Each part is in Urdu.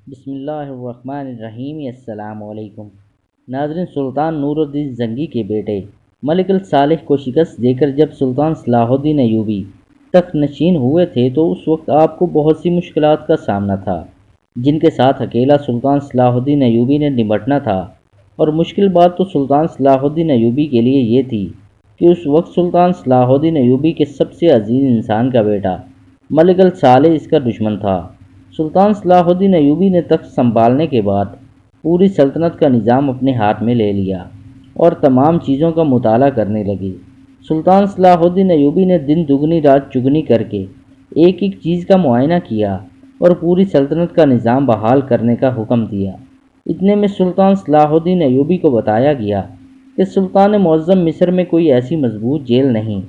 بسم اللہ الرحمن الرحیم، السلام علیکم ناظرین۔ سلطان نور الدین زنگی کے بیٹے ملک الصالح کو شکست دے کر جب سلطان صلاح الدین ایوبی تخت نشین ہوئے تھے تو اس وقت آپ کو بہت سی مشکلات کا سامنا تھا، جن کے ساتھ اکیلا سلطان صلاح الدین ایوبی نے نمٹنا تھا۔ اور مشکل بات تو سلطان صلاح الدین ایوبی کے لیے یہ تھی کہ اس وقت سلطان صلاح الدین ایوبی کے سب سے عزیز انسان کا بیٹا ملک الصالح اس کا دشمن تھا۔ سلطان صلاح الدین ایوبی نے تخت سنبھالنے کے بعد پوری سلطنت کا نظام اپنے ہاتھ میں لے لیا اور تمام چیزوں کا مطالعہ کرنے لگے۔ سلطان صلاح الدین ایوبی نے دن دگنی رات چگنی کر کے ایک ایک چیز کا معائنہ کیا اور پوری سلطنت کا نظام بحال کرنے کا حکم دیا۔ اتنے میں سلطان صلاح الدین ایوبی کو بتایا گیا کہ سلطان معظم مصر میں کوئی ایسی مضبوط جیل نہیں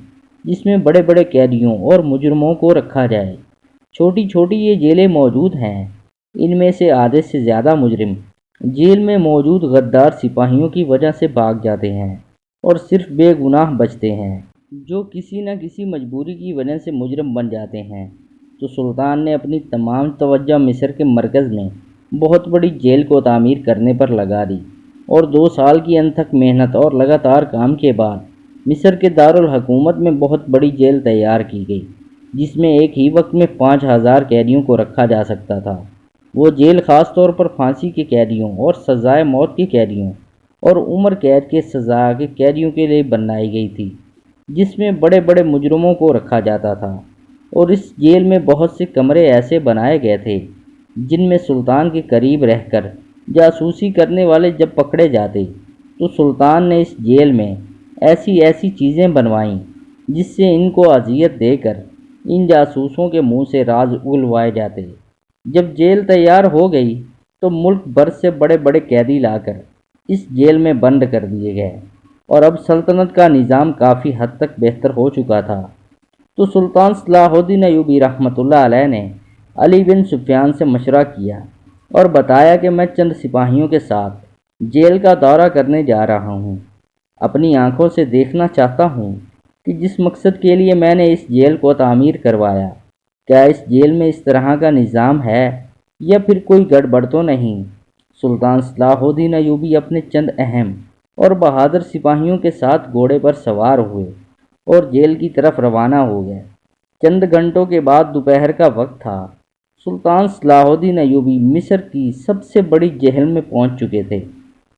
جس میں بڑے بڑے قیدیوں اور مجرموں کو رکھا جائے۔ چھوٹی چھوٹی یہ جیلیں موجود ہیں، ان میں سے آدھے سے زیادہ مجرم جیل میں موجود غدار سپاہیوں کی وجہ سے بھاگ جاتے ہیں اور صرف بے گناہ بچتے ہیں، جو کسی نہ کسی مجبوری کی وجہ سے مجرم بن جاتے ہیں۔ تو سلطان نے اپنی تمام توجہ مصر کے مرکز میں بہت بڑی جیل کو تعمیر کرنے پر لگا دی، اور 2 سال کی انتھک محنت اور لگاتار کام کے بعد مصر کے دارالحکومت میں بہت بڑی جیل تیار کی گئی، جس میں ایک ہی وقت میں 5,000 قیدیوں کو رکھا جا سکتا تھا۔ وہ جیل خاص طور پر پھانسی کے قیدیوں اور سزائے موت کے قیدیوں اور عمر قید کے سزا کے قیدیوں کے لیے بنائی گئی تھی، جس میں بڑے بڑے مجرموں کو رکھا جاتا تھا۔ اور اس جیل میں بہت سے کمرے ایسے بنائے گئے تھے جن میں سلطان کے قریب رہ کر جاسوسی کرنے والے جب پکڑے جاتے تو سلطان نے اس جیل میں ایسی ایسی چیزیں بنوائیں جس سے ان کو اذیت دے کر ان جاسوسوں کے منہ سے راز اگلوائے جاتے۔ جب جیل تیار ہو گئی تو ملک بھر سے بڑے بڑے قیدی لا کر اس جیل میں بند کر دیے گئے، اور اب سلطنت کا نظام کافی حد تک بہتر ہو چکا تھا۔ تو سلطان صلاح الدین ایوبی رحمۃ اللہ علیہ نے علی بن سفیان سے مشورہ کیا اور بتایا کہ میں چند سپاہیوں کے ساتھ جیل کا دورہ کرنے جا رہا ہوں۔ اپنی آنکھوں سے دیکھنا چاہتا ہوں کہ جس مقصد کے لیے میں نے اس جیل کو تعمیر کروایا، کیا اس جیل میں اس طرح کا نظام ہے یا پھر کوئی گڑبڑ تو نہیں۔ سلطان صلاح الدین ایوبی اپنے چند اہم اور بہادر سپاہیوں کے ساتھ گھوڑے پر سوار ہوئے اور جیل کی طرف روانہ ہو گئے۔ چند گھنٹوں کے بعد دوپہر کا وقت تھا۔ سلطان صلاح الدین ایوبی مصر کی سب سے بڑی جیل میں پہنچ چکے تھے۔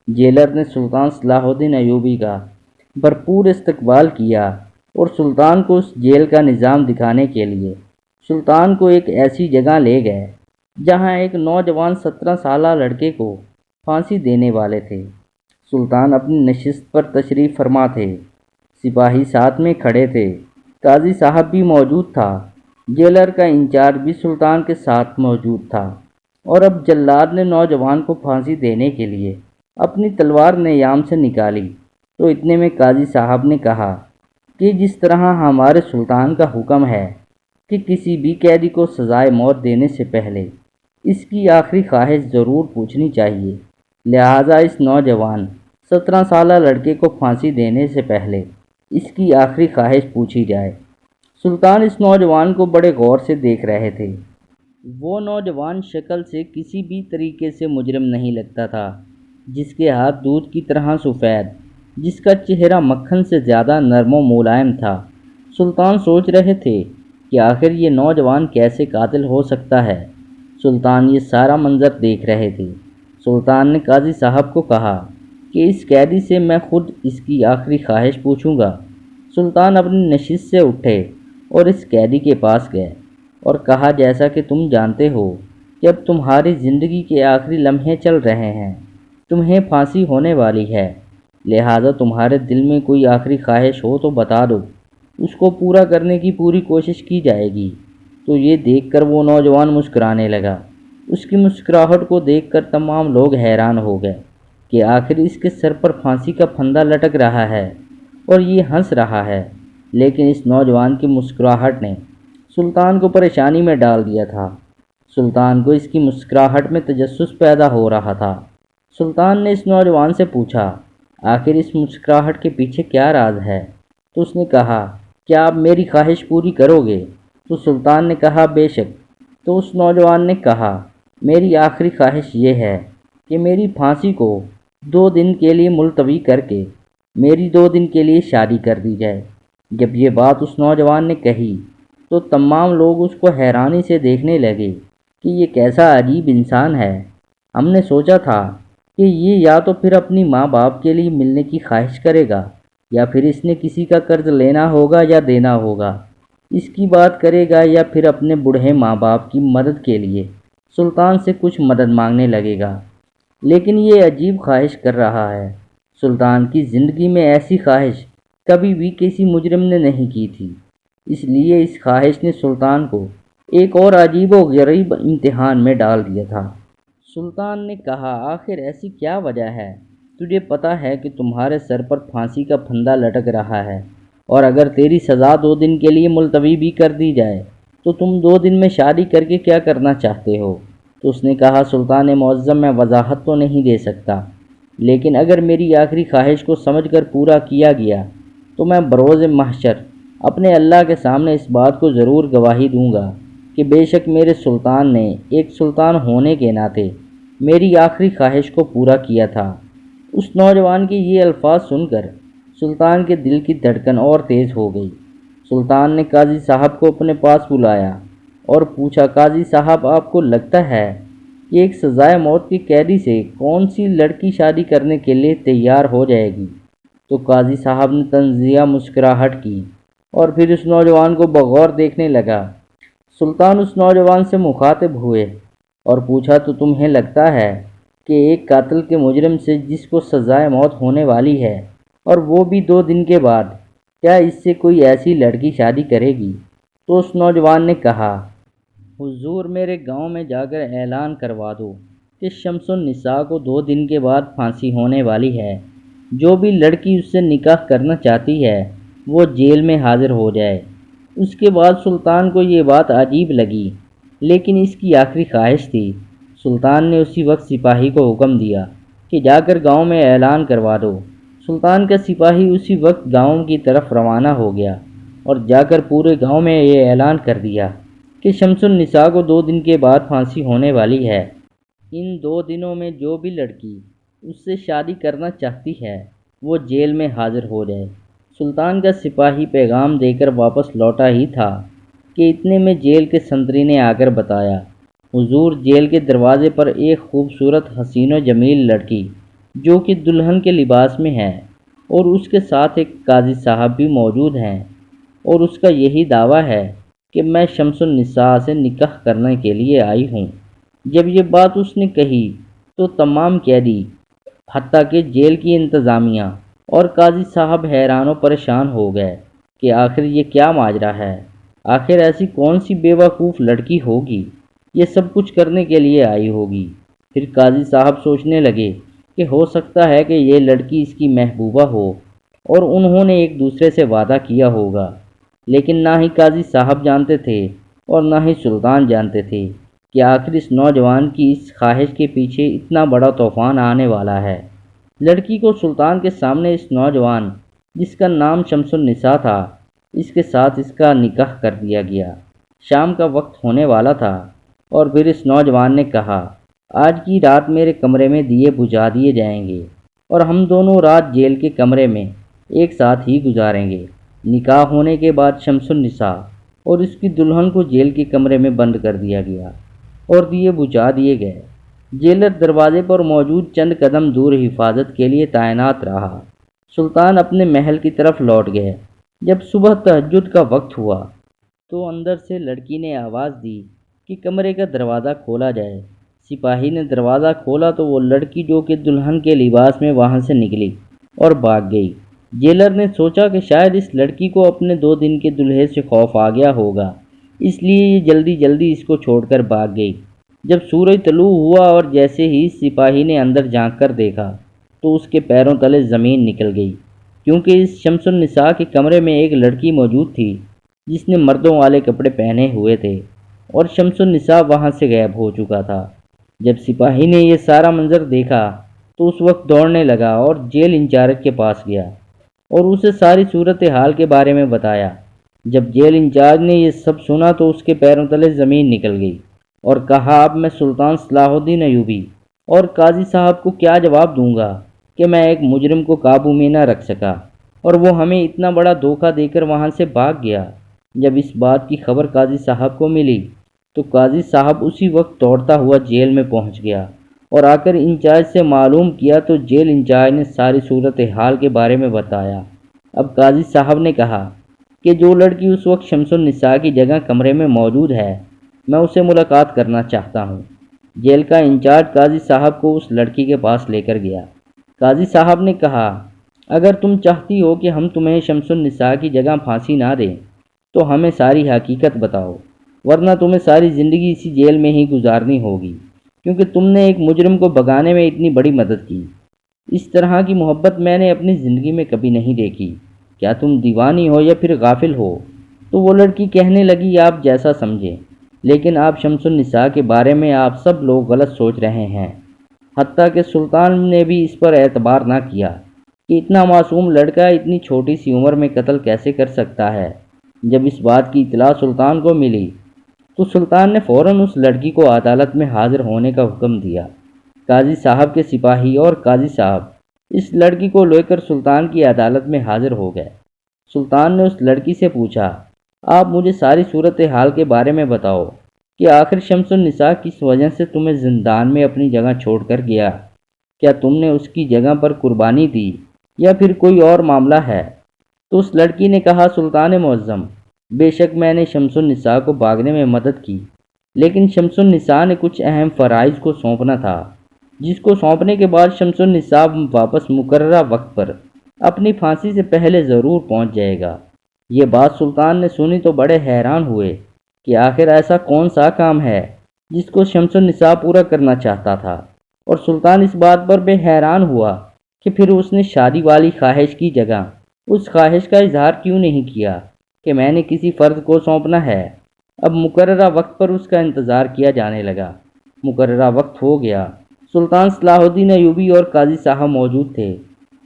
جیلر نے سلطان صلاح الدین ایوبی کا بھرپور استقبال کیا اور سلطان کو اس جیل کا نظام دکھانے کے لیے سلطان کو ایک ایسی جگہ لے گئے جہاں ایک نوجوان 17 سالہ لڑکے کو پھانسی دینے والے تھے۔ سلطان اپنی نشست پر تشریف فرما تھے، سپاہی ساتھ میں کھڑے تھے، قاضی صاحب بھی موجود تھا، جیلر کا انچارج بھی سلطان کے ساتھ موجود تھا۔ اور اب جلاد نے نوجوان کو پھانسی دینے کے لیے اپنی تلوار نیام سے نکالی تو اتنے میں قاضی صاحب نے کہا کہ جس طرح ہمارے سلطان کا حکم ہے کہ کسی بھی قیدی کو سزائے موت دینے سے پہلے اس کی آخری خواہش ضرور پوچھنی چاہیے، لہٰذا اس نوجوان 17 سالہ لڑکے کو پھانسی دینے سے پہلے اس کی آخری خواہش پوچھی جائے۔ سلطان اس نوجوان کو بڑے غور سے دیکھ رہے تھے۔ وہ نوجوان شکل سے کسی بھی طریقے سے مجرم نہیں لگتا تھا، جس کے ہاتھ دودھ کی طرح سفید، جس کا چہرہ مکھن سے زیادہ نرم و ملائم تھا۔ سلطان سوچ رہے تھے کہ آخر یہ نوجوان کیسے قاتل ہو سکتا ہے۔ سلطان یہ سارا منظر دیکھ رہے تھے۔ سلطان نے قاضی صاحب کو کہا کہ اس قیدی سے میں خود اس کی آخری خواہش پوچھوں گا۔ سلطان اپنی نشست سے اٹھے اور اس قیدی کے پاس گئے اور کہا، جیسا کہ تم جانتے ہو کہ اب تمہاری زندگی کے آخری لمحے چل رہے ہیں، تمہیں پھانسی ہونے والی ہے، لہٰذا تمہارے دل میں کوئی آخری خواہش ہو تو بتا دو، اس کو پورا کرنے کی پوری کوشش کی جائے گی۔ تو یہ دیکھ کر وہ نوجوان مسکرانے لگا۔ اس کی مسکراہٹ کو دیکھ کر تمام لوگ حیران ہو گئے کہ آخر اس کے سر پر پھانسی کا پھندا لٹک رہا ہے اور یہ ہنس رہا ہے، لیکن اس نوجوان کی مسکراہٹ نے سلطان کو پریشانی میں ڈال دیا تھا۔ سلطان کو اس کی مسکراہٹ میں تجسس پیدا ہو رہا تھا۔ سلطان نے اس نوجوان سے پوچھا، آخر اس مسکراہٹ کے پیچھے کیا راز ہے؟ تو اس نے کہا، کیا آپ میری خواہش پوری کرو گے؟ تو سلطان نے کہا، بے شک۔ تو اس نوجوان نے کہا، میری آخری خواہش یہ ہے کہ میری پھانسی کو 2 دن کے لیے ملتوی کر کے میری 2 دن کے لیے شادی کر دی جائے۔ جب یہ بات اس نوجوان نے کہی تو تمام لوگ اس کو حیرانی سے دیکھنے لگے کہ یہ کیسا عجیب انسان ہے۔ ہم نے سوچا تھا کہ یہ یا تو پھر اپنی ماں باپ کے لیے ملنے کی خواہش کرے گا، یا پھر اس نے کسی کا قرض لینا ہوگا یا دینا ہوگا، اس کی بات کرے گا، یا پھر اپنے بوڑھے ماں باپ کی مدد کے لیے سلطان سے کچھ مدد مانگنے لگے گا۔ لیکن یہ عجیب خواہش کر رہا ہے۔ سلطان کی زندگی میں ایسی خواہش کبھی بھی کسی مجرم نے نہیں کی تھی، اس لیے اس خواہش نے سلطان کو ایک اور عجیب و غریب امتحان میں ڈال دیا تھا۔ سلطان نے کہا، آخر ایسی کیا وجہ ہے؟ تجھے پتہ ہے کہ تمہارے سر پر پھانسی کا پھندا لٹک رہا ہے، اور اگر تیری سزا 2 دن کے لیے ملتوی بھی کر دی جائے تو تم 2 دن میں شادی کر کے کیا کرنا چاہتے ہو؟ تو اس نے کہا، سلطان معظم، میں وضاحت تو نہیں دے سکتا، لیکن اگر میری آخری خواہش کو سمجھ کر پورا کیا گیا تو میں بروز محشر اپنے اللہ کے سامنے اس بات کو ضرور گواہی دوں گا کہ بے شک میرے سلطان نے ایک سلطان ہونے کے ناطے میری آخری خواہش کو پورا کیا تھا۔ اس نوجوان کے یہ الفاظ سن کر سلطان کے دل کی دھڑکن اور تیز ہو گئی۔ سلطان نے قاضی صاحب کو اپنے پاس بلایا اور پوچھا، قاضی صاحب، آپ کو لگتا ہے کہ ایک سزائے موت کے قیدی سے کون سی لڑکی شادی کرنے کے لیے تیار ہو جائے گی؟ تو قاضی صاحب نے طنزیہ مسکراہٹ کی اور پھر اس نوجوان کو بغور دیکھنے لگا۔ سلطان اس نوجوان سے مخاطب ہوئے اور پوچھا، تو تمہیں لگتا ہے کہ ایک قاتل کے مجرم سے جس کو سزائے موت ہونے والی ہے، اور وہ بھی 2 دن کے بعد، کیا اس سے کوئی ایسی لڑکی شادی کرے گی؟ تو اس نوجوان نے کہا، حضور، میرے گاؤں میں جا کر اعلان کروا دو کہ شمس النساء کو 2 دن کے بعد پھانسی ہونے والی ہے۔ جو بھی لڑکی اس سے نکاح کرنا چاہتی ہے وہ جیل میں حاضر ہو جائے۔ اس کے بعد سلطان کو یہ بات عجیب لگی، لیکن اس کی آخری خواہش تھی۔ سلطان نے اسی وقت سپاہی کو حکم دیا کہ جا کر گاؤں میں اعلان کروا دو۔ سلطان کا سپاہی اسی وقت گاؤں کی طرف روانہ ہو گیا اور جا کر پورے گاؤں میں یہ اعلان کر دیا کہ شمس النساء کو 2 دن کے بعد پھانسی ہونے والی ہے۔ ان 2 دنوں میں جو بھی لڑکی اس سے شادی کرنا چاہتی ہے وہ جیل میں حاضر ہو جائے۔ سلطان کا سپاہی پیغام دے کر واپس لوٹا ہی تھا کہ اتنے میں جیل کے سنتری نے آ کر بتایا، حضور، جیل کے دروازے پر ایک خوبصورت حسین و جمیل لڑکی جو کہ دلہن کے لباس میں ہے، اور اس کے ساتھ ایک قاضی صاحب بھی موجود ہیں، اور اس کا یہی دعویٰ ہے کہ میں شمس النساء سے نکاح کرنے کے لیے آئی ہوں۔ جب یہ بات اس نے کہی تو تمام قیدی، حتیٰ کہ جیل کی انتظامیہ اور قاضی صاحب حیران و پریشان ہو گئے کہ آخر یہ کیا ماجرا ہے؟ آخر ایسی کون سی بیوقوف لڑکی ہوگی یہ سب کچھ کرنے کے لیے آئی ہوگی؟ پھر قاضی صاحب سوچنے لگے کہ ہو سکتا ہے کہ یہ لڑکی اس کی محبوبہ ہو اور انہوں نے ایک دوسرے سے وعدہ کیا ہوگا، لیکن نہ ہی قاضی صاحب جانتے تھے اور نہ ہی سلطان جانتے تھے کہ آخر اس نوجوان کی اس خواہش کے پیچھے اتنا بڑا طوفان آنے والا ہے۔ لڑکی کو سلطان کے سامنے اس نوجوان، جس کا نام شمس النساء تھا، اس کے ساتھ اس کا نکاح کر دیا گیا۔ شام کا وقت ہونے والا تھا اور پھر اس نوجوان نے کہا، آج کی رات میرے کمرے میں دیے بجھا دیے جائیں گے اور ہم دونوں رات جیل کے کمرے میں ایک ساتھ ہی گزاریں گے۔ نکاح ہونے کے بعد شمس النساء اور اس کی دلہن کو جیل کے کمرے میں بند کر دیا گیا اور دیے بجھا دیے گئے۔ جیلر دروازے پر موجود چند قدم دور حفاظت کے لیے تعینات رہا۔ سلطان اپنے محل کی طرف لوٹ گئے۔ جب صبح تہجد کا وقت ہوا تو اندر سے لڑکی نے آواز دی کہ کمرے کا دروازہ کھولا جائے۔ سپاہی نے دروازہ کھولا تو وہ لڑکی جو کہ دلہن کے لباس میں وہاں سے نکلی اور بھاگ گئی۔ جیلر نے سوچا کہ شاید اس لڑکی کو اپنے 2 دن کے دولہے سے خوف آ گیا ہوگا، اس لیے یہ جلدی جلدی اس کو چھوڑ کر بھاگ گئی۔ جب سورج طلوع ہوا اور جیسے ہی سپاہی نے اندر جھانک کر دیکھا تو اس کے پیروں تلے زمین نکل گئی، کیونکہ اس شمس النساء کے کمرے میں ایک لڑکی موجود تھی جس نے مردوں والے کپڑے پہنے ہوئے تھے، اور شمس النساء وہاں سے غائب ہو چکا تھا۔ جب سپاہی نے یہ سارا منظر دیکھا تو اس وقت دوڑنے لگا اور جیل انچارج کے پاس گیا اور اسے ساری صورتحال کے بارے میں بتایا۔ جب جیل انچارج نے یہ سب سنا تو اس کے پیروں تلے زمین نکل گئی اور کہا اب میں سلطان صلاح الدین ایوبی اور قاضی صاحب کو کیا جواب دوں گا کہ میں ایک مجرم کو قابو میں نہ رکھ سکا اور وہ ہمیں اتنا بڑا دھوکہ دے کر وہاں سے بھاگ گیا۔ جب اس بات کی خبر قاضی صاحب کو ملی تو قاضی صاحب اسی وقت دوڑتا ہوا جیل میں پہنچ گیا اور آ کر انچارج سے معلوم کیا تو جیل انچارج نے ساری صورتحال کے بارے میں بتایا۔ اب قاضی صاحب نے کہا کہ جو لڑکی اس وقت شمس النساء کی جگہ کمرے میں موجود ہے میں اسے ملاقات کرنا چاہتا ہوں۔ جیل کا انچارج قاضی صاحب کو اس لڑکی کے پاس لے کر گیا۔ قاضی صاحب نے کہا اگر تم چاہتی ہو کہ ہم تمہیں شمس النساء کی جگہ پھانسی نہ دیں تو ہمیں ساری حقیقت بتاؤ، ورنہ تمہیں ساری زندگی اسی جیل میں ہی گزارنی ہوگی، کیونکہ تم نے ایک مجرم کو بھگانے میں اتنی بڑی مدد کی۔ اس طرح کی محبت میں نے اپنی زندگی میں کبھی نہیں دیکھی۔ کیا تم دیوانی ہو یا پھر غافل ہو؟ تو وہ لڑکی کہنے لگی آپ جیسا سمجھیں، لیکن آپ شمس النساء کے بارے میں آپ سب لوگ غلط سوچ رہے ہیں۔ حتیٰ کہ سلطان نے بھی اس پر اعتبار نہ کیا کہ اتنا معصوم لڑکا اتنی چھوٹی سی عمر میں قتل کیسے کر سکتا ہے۔ جب اس بات کی اطلاع سلطان کو ملی تو سلطان نے فوراً اس لڑکی کو عدالت میں حاضر ہونے کا حکم دیا۔ قاضی صاحب کے سپاہی اور قاضی صاحب اس لڑکی کو لے کر سلطان کی عدالت میں حاضر ہو گئے۔ سلطان نے اس لڑکی سے پوچھا آپ مجھے ساری صورتحال کے بارے میں بتاؤ کہ آخر شمس النساء کس وجہ سے تمہیں زندان میں اپنی جگہ چھوڑ کر گیا؟ کیا تم نے اس کی جگہ پر قربانی دی یا پھر کوئی اور معاملہ ہے؟ تو اس لڑکی نے کہا سلطان معظم، بے شک میں نے شمس النساء کو بھاگنے میں مدد کی، لیکن شمس النساء نے کچھ اہم فرائض کو سونپنا تھا، جس کو سونپنے کے بعد شمس النساء واپس مقررہ وقت پر اپنی پھانسی سے پہلے ضرور پہنچ جائے گا۔ یہ بات سلطان نے سنی تو بڑے حیران ہوئے کہ آخر ایسا کون سا کام ہے جس کو شمس النساء پورا کرنا چاہتا تھا، اور سلطان اس بات پر بھی حیران ہوا کہ پھر اس نے شادی والی خواہش کی جگہ اس خواہش کا اظہار کیوں نہیں کیا کہ میں نے کسی فرد کو سونپنا ہے۔ اب مقررہ وقت پر اس کا انتظار کیا جانے لگا۔ مقررہ وقت ہو گیا۔ سلطان صلاح الدین ایوبی اور قاضی صاحب موجود تھے۔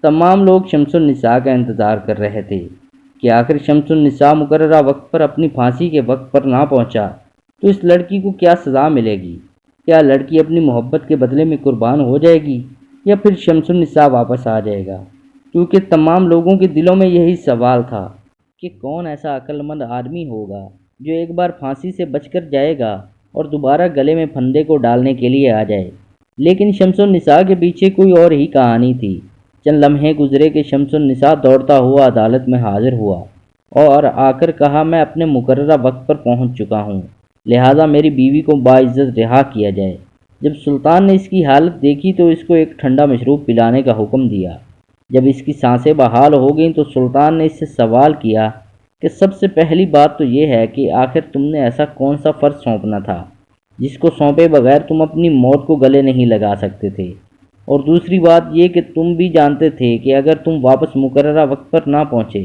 تمام لوگ شمس النساء کا انتظار کر رہے تھے کہ آخر شمس النساء مقررہ وقت پر اپنی پھانسی کے وقت پر نہ پہنچا تو اس لڑکی کو کیا سزا ملے گی؟ کیا لڑکی اپنی محبت کے بدلے میں قربان ہو جائے گی یا پھر شمس النساء واپس آ جائے گا؟ کیونکہ تمام لوگوں کے دلوں میں یہی سوال تھا کہ کون ایسا عقل مند آدمی ہوگا جو ایک بار پھانسی سے بچ کر جائے گا اور دوبارہ گلے میں پھندے کو ڈالنے کے لیے آ جائے۔ لیکن شمس النساء کے پیچھے کوئی اور ہی کہانی تھی۔ چند لمحے گزرے کہ شمس النساء دوڑتا ہوا عدالت میں حاضر ہوا اور آ کر کہا میں اپنے مقررہ وقت پر پہنچ چکا ہوں، لہٰذا میری بیوی کو باعزت رہا کیا جائے۔ جب سلطان نے اس کی حالت دیکھی تو اس کو ایک ٹھنڈا مشروب پلانے کا حکم دیا۔ جب اس کی سانسیں بحال ہو گئیں تو سلطان نے اس سے سوال کیا کہ سب سے پہلی بات تو یہ ہے کہ آخر تم نے ایسا کون سا فرض سونپنا تھا جس کو سونپے بغیر تم اپنی موت کو گلے نہیں لگا سکتے تھے؟ اور دوسری بات یہ کہ تم بھی جانتے تھے کہ اگر تم واپس مقررہ وقت پر نہ پہنچے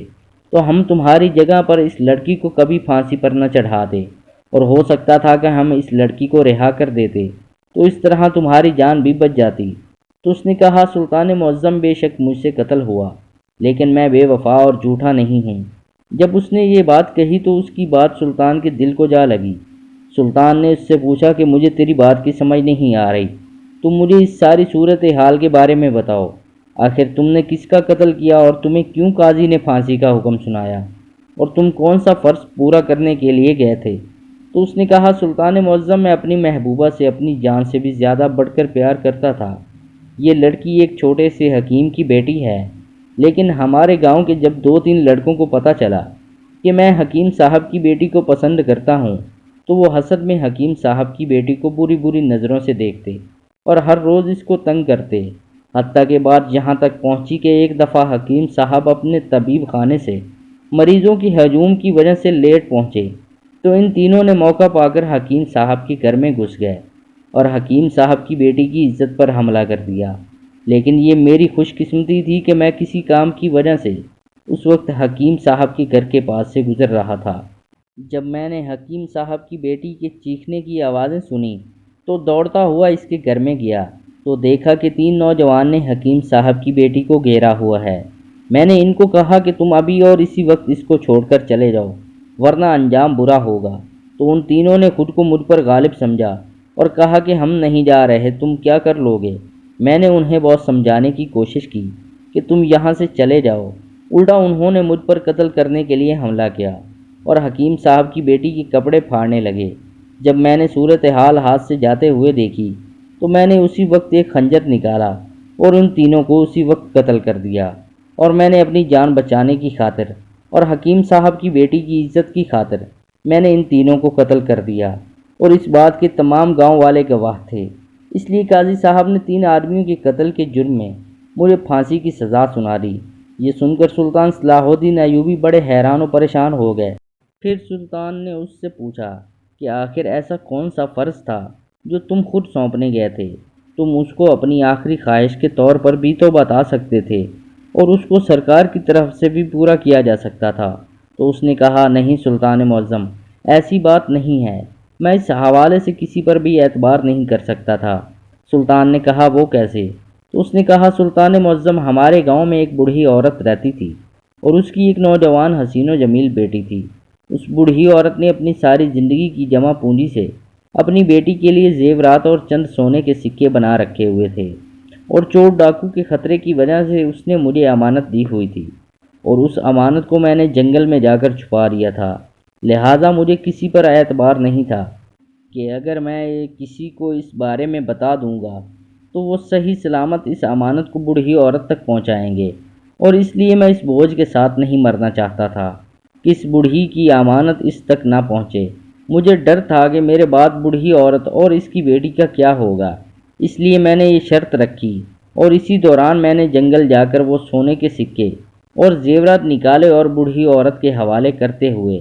تو ہم تمہاری جگہ پر اس لڑکی کو کبھی پھانسی پر نہ چڑھاتے، اور ہو سکتا تھا کہ ہم اس لڑکی کو رہا کر دیتے تو اس طرح تمہاری جان بھی بچ جاتی۔ تو اس نے کہا سلطان معظم، بے شک مجھ سے قتل ہوا، لیکن میں بے وفا اور جھوٹا نہیں ہوں۔ جب اس نے یہ بات کہی تو اس کی بات سلطان کے دل کو جا لگی۔ سلطان نے اس سے پوچھا کہ مجھے تیری بات کی سمجھ نہیں آ رہی، تم مجھے اس ساری صورتحال کے بارے میں بتاؤ۔ آخر تم نے کس کا قتل کیا اور تمہیں کیوں قاضی نے پھانسی کا حکم سنایا، اور تم کون سا فرض پورا کرنے کے لیے گئے تھے؟ تو اس نے کہا سلطان معظم، میں اپنی محبوبہ سے اپنی جان سے بھی زیادہ بڑھ کر پیار کرتا تھا۔ یہ لڑکی ایک چھوٹے سے حکیم کی بیٹی ہے، لیکن ہمارے گاؤں کے جب 2-3 لڑکوں کو پتہ چلا کہ میں حکیم صاحب کی بیٹی کو پسند کرتا ہوں تو وہ حسد میں حکیم صاحب کی بیٹی کو بری بری نظروں سے دیکھتے اور ہر روز اس کو تنگ کرتے، حتیٰ کہ بات یہاں تک پہنچی کہ ایک دفعہ حکیم صاحب اپنے طبیب خانے سے مریضوں کی ہجوم کی وجہ سے لیٹ پہنچے تو ان تینوں نے موقع پا کر حکیم صاحب کے گھر میں گھس گئے اور حکیم صاحب کی بیٹی کی عزت پر حملہ کر دیا۔ لیکن یہ میری خوش قسمتی تھی کہ میں کسی کام کی وجہ سے اس وقت حکیم صاحب کے گھر کے پاس سے گزر رہا تھا۔ جب میں نے حکیم صاحب کی بیٹی کے چیخنے کی آوازیں سنی تو دوڑتا ہوا اس کے گھر میں گیا تو دیکھا کہ 3 نوجوان نے حکیم صاحب کی بیٹی کو گھیرا ہوا ہے۔ میں نے ان کو کہا کہ تم ابھی اور اسی وقت اس کو چھوڑ کر چلے جاؤ، ورنہ انجام برا ہوگا۔ تو ان تینوں نے خود کو مجھ پر غالب سمجھا اور کہا کہ ہم نہیں جا رہے، تم کیا کر لو گے؟ میں نے انہیں بہت سمجھانے کی کوشش کی کہ تم یہاں سے چلے جاؤ، الٹا انہوں نے مجھ پر قتل کرنے کے لیے حملہ کیا اور حکیم صاحب کی بیٹی کے کپڑے پھاڑنے لگے۔ جب میں نے صورتحال ہاتھ سے جاتے ہوئے دیکھی تو میں نے اسی وقت ایک خنجر نکالا اور ان تینوں کو اسی وقت قتل کر دیا، اور میں نے اپنی جان بچانے کی خاطر اور حکیم صاحب کی بیٹی کی عزت کی خاطر میں نے ان تینوں کو قتل کر دیا، اور اس بات کے تمام گاؤں والے گواہ تھے۔ اس لیے قاضی صاحب نے 3 آدمیوں کے قتل کے جرم میں مجھے پھانسی کی سزا سنا دی۔ یہ سن کر سلطان صلاح الدین ایوبی بڑے حیران و پریشان ہو گئے۔ پھر سلطان نے اس سے پوچھا کہ آخر ایسا کون سا فرض تھا جو تم خود سونپنے گئے تھے؟ تم اس کو اپنی آخری خواہش کے طور پر بھی تو بتا سکتے تھے، اور اس کو سرکار کی طرف سے بھی پورا کیا جا سکتا تھا۔ تو اس نے کہا، نہیں سلطان معظم، ایسی بات نہیں ہے، میں اس حوالے سے کسی پر بھی اعتبار نہیں کر سکتا تھا۔ سلطان نے کہا، وہ کیسے؟ تو اس نے کہا، سلطان معظم، ہمارے گاؤں میں ایک بوڑھی عورت رہتی تھی اور اس کی ایک نوجوان حسین و جمیل بیٹی تھی۔ اس بوڑھی عورت نے اپنی ساری زندگی کی جمع پونجی سے اپنی بیٹی کے لیے زیورات اور چند سونے کے سکے بنا رکھے ہوئے تھے، اور چور ڈاکو کے خطرے کی وجہ سے اس نے مجھے امانت دی ہوئی تھی، اور اس امانت کو میں نے جنگل میں جا کر چھپا لیا تھا۔ لہٰذا مجھے کسی پر اعتبار نہیں تھا کہ اگر میں کسی کو اس بارے میں بتا دوں گا تو وہ صحیح سلامت اس امانت کو بوڑھی عورت تک پہنچائیں گے، اور اس لیے میں اس بوجھ کے ساتھ نہیں مرنا چاہتا تھا کہ اس بوڑھی کی امانت اس تک نہ پہنچے۔ مجھے ڈر تھا کہ میرے بعد بوڑھی عورت اور اس کی بیٹی کا کیا ہوگا، اس لیے میں نے یہ شرط رکھی، اور اسی دوران میں نے جنگل جا کر وہ سونے کے سکے اور زیورات نکالے اور بوڑھی عورت کے حوالے کرتے ہوئے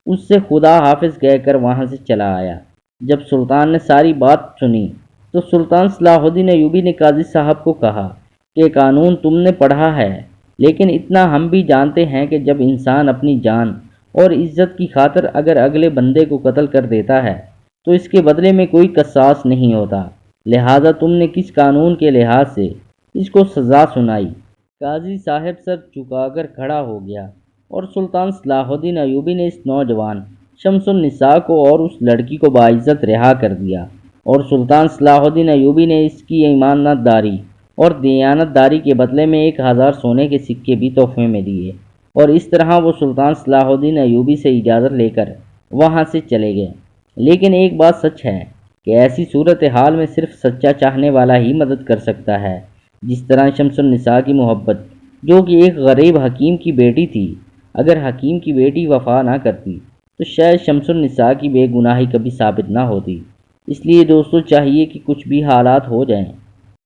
اس سے خدا حافظ کہہ کر وہاں سے چلا آیا۔ جب سلطان نے ساری بات سنی تو سلطان صلاح الدین ایوبی نے قاضی صاحب کو کہا کہ قانون تم نے پڑھا ہے، لیکن اتنا ہم بھی جانتے ہیں کہ جب انسان اپنی جان اور عزت کی خاطر اگر اگلے بندے کو قتل کر دیتا ہے تو اس کے بدلے میں کوئی قصاص نہیں ہوتا، لہٰذا تم نے کس قانون کے لحاظ سے اس کو سزا سنائی؟ قاضی صاحب سر جھکا کر کھڑا ہو گیا، اور سلطان صلاح الدین ایوبی نے اس نوجوان شمس النساء کو اور اس لڑکی کو باعزت رہا کر دیا، اور سلطان صلاح الدین ایوبی نے اس کی ایمانت داری اور دیانت داری کے بدلے میں 1000 سونے کے سکے بھی تحفے میں دیے، اور اس طرح وہ سلطان صلاح الدین ایوبی سے اجازت لے کر وہاں سے چلے گئے۔ لیکن ایک بات سچ ہے کہ ایسی صورتحال میں صرف سچا چاہنے والا ہی مدد کر سکتا ہے، جس طرح شمس النساء کی محبت، جو کہ ایک غریب حکیم کی بیٹی تھی، اگر حکیم کی بیٹی وفا نہ کرتی تو شاید شمس النساء کی بے گناہی کبھی ثابت نہ ہوتی۔ اس لیے دوستو، چاہیے کہ کچھ بھی حالات ہو جائیں